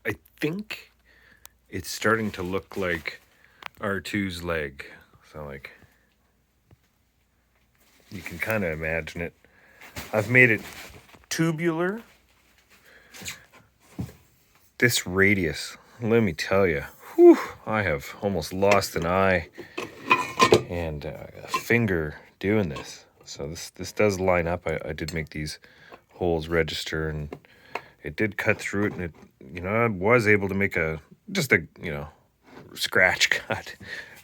I think it's starting to look like R2's leg. So, like, you can kind of imagine it. I've made it tubular. This radius, let me tell you, I have almost lost an eye and a finger doing this. So this does line up. I did make these holes register, and it did cut through it, and it, I was able to make just a scratch cut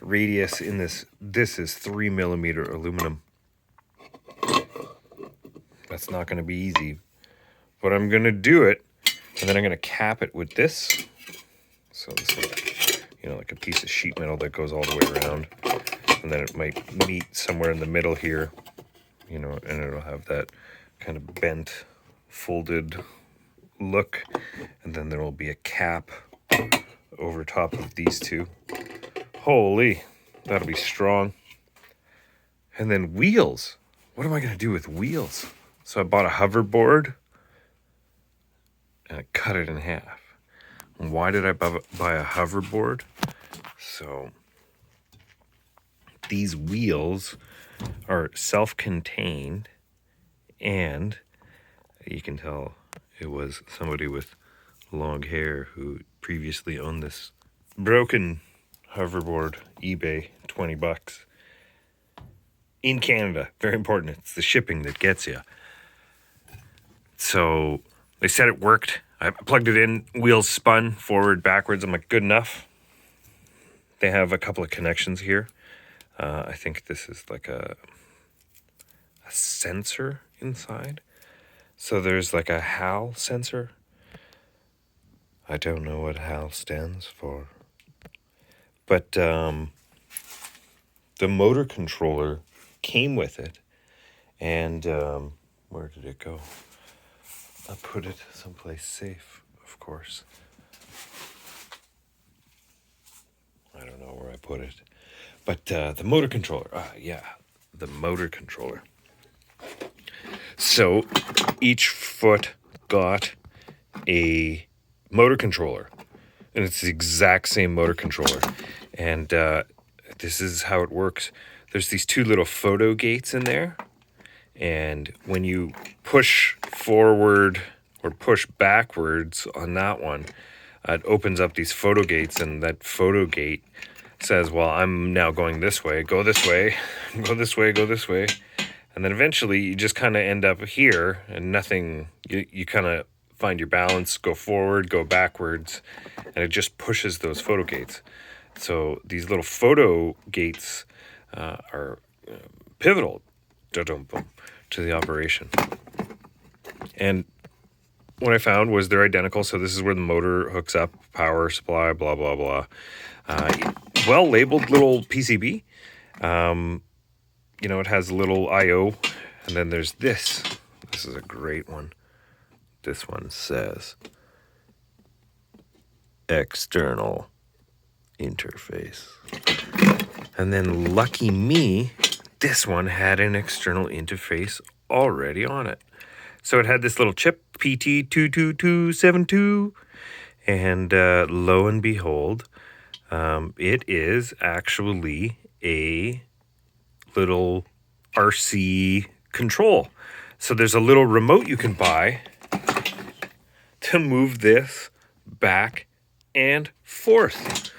radius in this. This is 3mm aluminum. That's not going to be easy, but I'm going to do it, and then I'm going to cap it with this. So this is, like a piece of sheet metal that goes all the way around, and then it might meet somewhere in the middle here, and it'll have that kind of bent, folded look, and then there will be a cap over top of these two. Holy, that'll be strong. And then wheels. What am I going to do with wheels? So I bought a hoverboard, and I cut it in half. And why did I buy a hoverboard? So these wheels are self-contained, and you can tell it was somebody with long hair who previously owned this broken hoverboard. eBay, $20 in Canada. Very important. It's the shipping that gets you. So they said it worked. I plugged it in, wheels spun forward, backwards. I'm like, good enough. They have a couple of connections here. I think this is like a sensor inside. So there's like a HAL sensor. I don't know what HAL stands for. But the motor controller came with it. And where did it go? I put it someplace safe, of course. I don't know where I put it. But the motor controller. The motor controller. So each foot got a motor controller. And it's the exact same motor controller. And this is how it works. There's these two little photo gates in there. And when you push forward or push backwards on that one, it opens up these photo gates, and that photo gate says, well, I'm now going this way, go this way, go this way, go this way. And then eventually you just kind of end up here, and nothing, you kind of find your balance, go forward, go backwards, and it just pushes those photo gates. So these little photo gates are pivotal to the operation. And what I found was they're identical. So this is where the motor hooks up, power supply, blah, blah, blah. Well-labeled little PCB. It has a little I/O. And then there's this. This is a great one. This one says external interface. And then lucky me, this one had an external interface already on it. So it had this little chip, PT22272, and lo and behold, it is actually a little RC control. So there's a little remote you can buy to move this back and forth.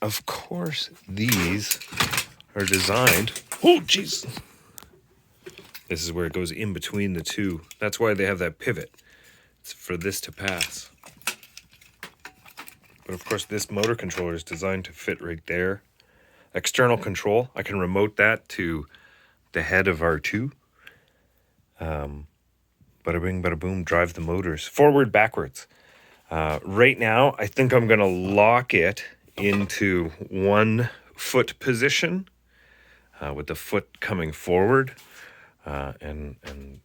Of course, these are designed. Oh, jeez. This is where it goes in between the two. That's why they have that pivot. It's for this to pass. But of course, this motor controller is designed to fit right there. External control. I can remote that to the head of R2. Bada bing, bada boom, drive the motors forward, backwards. Right now, I think I'm going to lock it into 1 foot position with the foot coming forward and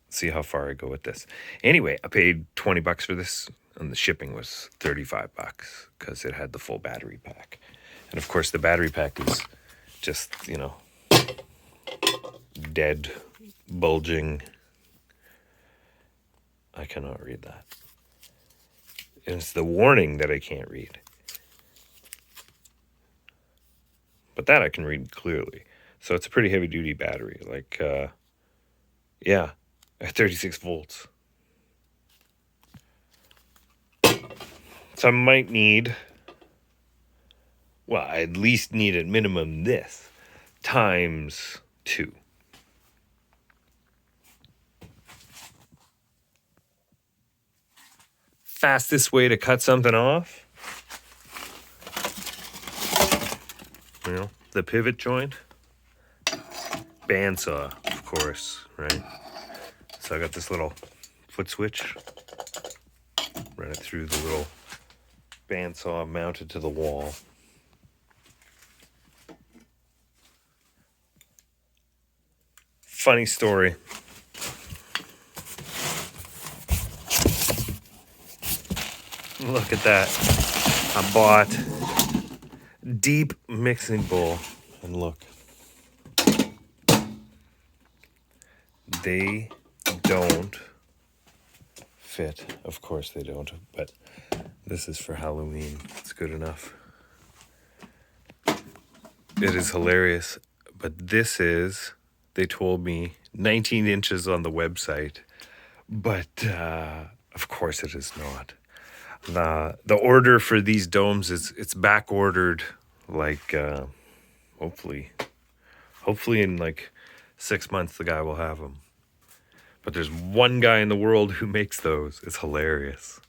see how far I go with this. Anyway, I paid $20 for this, and the shipping was $35 because it had the full battery pack. And of course, the battery pack is just, dead, bulging. I cannot read that. And it's the warning that I can't read. But that I can read clearly. So it's a pretty heavy duty battery. Like, yeah, at 36 volts. So I might need, well, I at least need at minimum this times 2. Fastest way to cut something off, you know, the pivot joint, bandsaw, of course, right? So I got this little foot switch, run it through the little bandsaw mounted to the wall. Funny story. Look at that. I bought Deep mixing bowl, and look. They don't fit. Of course they don't, but this is for Halloween. It's good enough. It is hilarious, but this is, they told me, 19 inches on the website, but of course it is not. The order for these domes is, it's back ordered, like hopefully in like 6 months the guy will have them. But there's one guy in the world who makes those. It's hilarious.